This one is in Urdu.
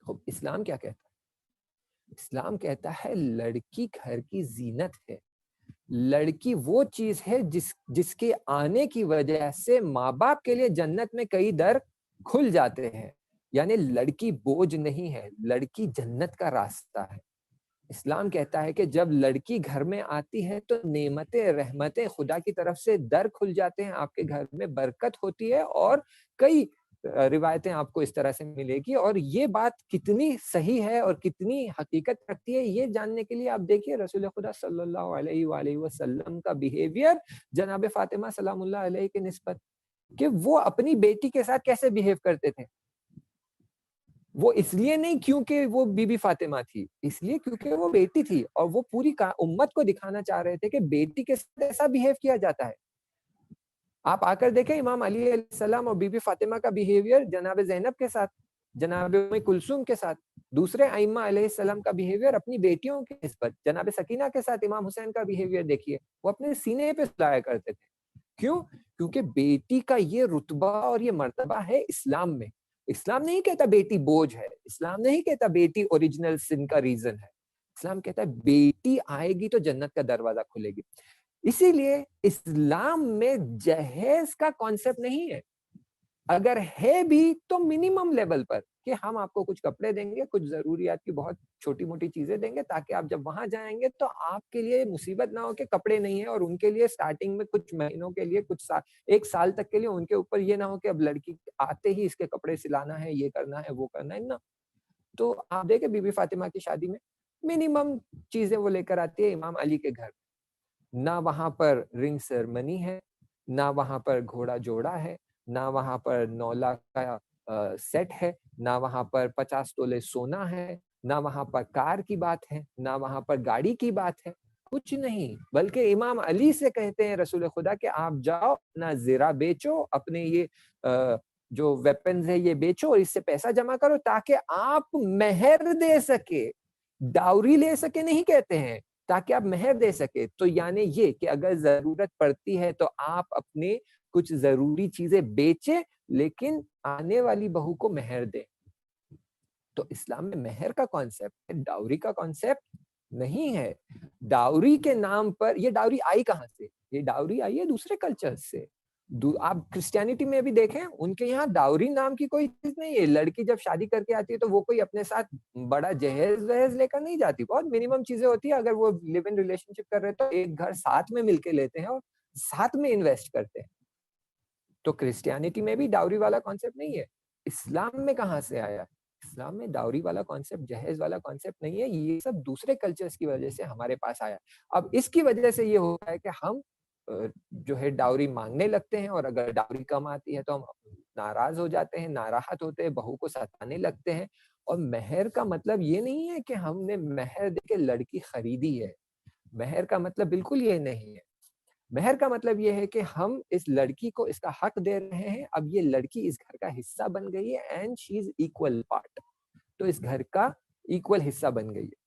خب اسلام کیا کہتا ہے؟ اسلام کہتا ہے لڑکی گھر کی زینت ہے، لڑکی وہ چیز ہے جس کے آنے کی وجہ سے ماں باپ کے لیے جنت میں کئی در کھل جاتے ہیں. یعنی لڑکی بوجھ نہیں ہے، لڑکی جنت کا راستہ ہے. اسلام کہتا ہے کہ جب لڑکی گھر میں آتی ہے تو نعمتیں رحمتیں خدا کی طرف سے در کھل جاتے ہیں، آپ کے گھر میں برکت ہوتی ہے، اور کئی روایتیں آپ کو اس طرح سے ملے گی. اور یہ بات کتنی صحیح ہے اور کتنی حقیقت رکھتی ہے، یہ جاننے کے لیے آپ دیکھیے رسول خدا صلی اللہ علیہ وآلہ وسلم کا بیہیویئر جناب فاطمہ سلام اللہ علیہ کے نسبت، کہ وہ اپنی بیٹی کے ساتھ کیسے بیہیو کرتے تھے. وہ اس لیے نہیں کیونکہ وہ بی بی فاطمہ تھی، اس لیے کیونکہ وہ بیٹی تھی، اور وہ پوری امت کو دکھانا چاہ رہے تھے کہ بیٹی کے ساتھ ایسا بیہیو کیا جاتا ہے. آپ آ کر دیکھیں امام علی علیہ السلام اور بی بی فاطمہ کا بیہیویئر جناب زینب کے ساتھ، جناب ام کلثوم کے ساتھ، دوسرے ائمہ علیہ السلام کا بیہیویئر اپنی بیٹیوں کے نسبت، جناب سکینہ کے ساتھ امام حسین کا بیہیویئر دیکھیے، وہ اپنے سینے پہ سلایا کرتے تھے. کیوں؟ کیونکہ بیٹی کا یہ رتبہ اور یہ مرتبہ ہے اسلام میں. اسلام نہیں کہتا بیٹی بوجھ ہے، اسلام نہیں کہتا بیٹی اوریجنل سن کا ریزن ہے. اسلام کہتا ہے بیٹی آئے گی تو جنت کا دروازہ کھلے گی. اسی لیے اسلام میں جہیز کا کانسیپٹ نہیں ہے. اگر ہے بھی تو منیمم لیول پر، کہ ہم آپ کو کچھ کپڑے دیں گے، کچھ ضروریات کی بہت چھوٹی موٹی چیزیں دیں گے، تاکہ آپ جب وہاں جائیں گے تو آپ کے لیے مصیبت نہ ہو کہ کپڑے نہیں ہیں، اور ان کے لیے سٹارٹنگ میں کچھ مہینوں کے لیے، کچھ ایک سال تک کے لیے ان کے اوپر یہ نہ ہو کہ اب لڑکی آتے ہی اس کے کپڑے سلانا ہے، یہ کرنا ہے، وہ کرنا ہے نا. تو آپ دیکھیں بی بی فاطمہ کی شادی میں منیمم چیزیں وہ لے کر آتی ہے امام علی کے گھر. نہ وہاں پر رنگ سرمنی ہے، نہ وہاں پر گھوڑا جوڑا ہے، نہ وہاں پر 9 لاکھ کا سیٹ ہے، نہ وہاں پر 50 تولے سونا ہے، نہ وہاں پر کار کی بات ہے، نہ وہاں پر گاڑی کی بات ہے، کچھ نہیں. بلکہ امام علی سے کہتے ہیں رسول خدا کہ آپ جاؤ اپنا زیرہ بیچو، اپنے یہ جو ویپنز ہے یہ بیچو اور اس سے پیسہ جمع کرو تاکہ آپ مہر دے سکے. ڈاوری لے سکے نہیں کہتے ہیں، تاکہ آپ مہر دے سکے. تو یعنی یہ کہ اگر ضرورت پڑتی ہے تو آپ اپنے کچھ ضروری چیزیں بیچیں، لیکن آنے والی بہو کو مہر دیں. تو اسلام میں مہر کا کانسیپٹ ہے، ڈاوری کا کانسیپٹ نہیں ہے. ڈاوری کے نام پر یہ ڈاوری آئی کہاں سے؟ یہ ڈاوری آئی ہے دوسرے کلچر سے. آپ کرسچینٹی میں بھی دیکھیں، ان کے یہاں ڈاوری نام کی کوئی چیز نہیں ہے. لڑکی جب شادی کر کے آتی ہے تو وہ کوئی اپنے ساتھ بڑا جہیز وہیز لے کر نہیں جاتی، بہت منیمم چیزیں ہوتی ہیں. اگر وہ لیو ان ریلیشن شپ کر رہے تو ایک گھر ساتھ میں مل کے لیتے ہیں اور ساتھ میں انویسٹ کرتے ہیں. تو کرسچینٹی میں بھی ڈاوری والا کانسیپٹ نہیں ہے. اسلام میں کہاں سے آیا؟ اسلام میں ڈاوری والا کانسیپٹ، جہیز والا کانسیپٹ نہیں ہے. یہ سب دوسرے کلچرز کی وجہ سے ہمارے پاس آیا. اب اس کی وجہ سے یہ ہوتا ہے کہ ہم جو ہے ڈاوری مانگنے لگتے ہیں، اور اگر ڈاوری کم آتی ہے تو ہم ناراض ہو جاتے ہیں، ناراحت ہوتے ہیں، بہو کو ستانے لگتے ہیں. اور مہر کا مطلب یہ نہیں ہے کہ ہم نے مہر دے کے لڑکی خریدی ہے. مہر کا مطلب بالکل یہ نہیں ہے. مہر کا مطلب یہ ہے کہ ہم اس لڑکی کو اس کا حق دے رہے ہیں. اب یہ لڑکی اس گھر کا حصہ بن گئی ہے، and she is equal part. تو اس گھر کا ایکول حصہ بن گئی ہے.